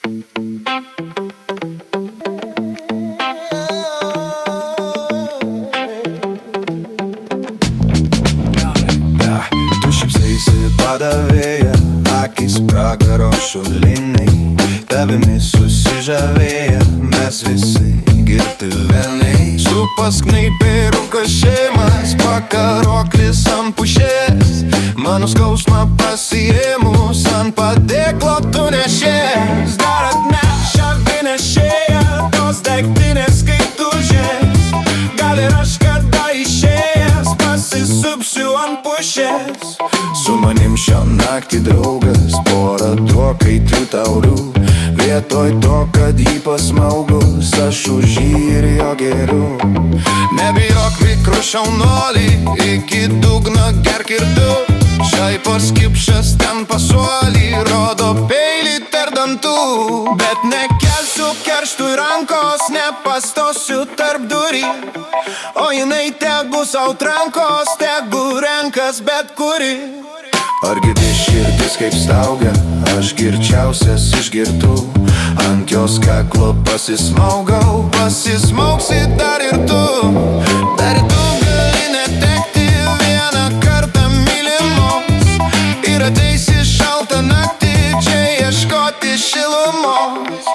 Tu šypsaisi padavėja, akys pragaro šuliniai, tavimi susižavėję, mes visi girti velniai. Supasknaipė rūkas šeimas, pakaroklis ant pušės, mano skausmą pasiėmus ant padėklo tu nešies. Dar atneša vinešėja, tos daiktinės kaip tužės, gal ir aš kada išėjęs pasisupsiu ant pušės. Su manim šią naktį draugas, porą duokaitų taurių, vietoj to, kad jį pasmaugus, aš už jį ir jo geriu. Nebijok mikro šaunolį, iki dugno gerk ir tu, šaipos kipšas ten pasuolį, rodo peilį tarp dantų. Bet nekelsiu kerštui rankos, nepastosiu tarp durį, o jinai tegu sau trankos, tegu renkas bet kuri. Ar girdi širdis kaip staugia, aš girčiausias iš girtų, ant jos kaklo pasismaugau, pasismaugsi dar ir tu. Dar tu gali netekti vieną kartą mylimos, ir ateisi šaltą naktį čia ieškoti šilumos.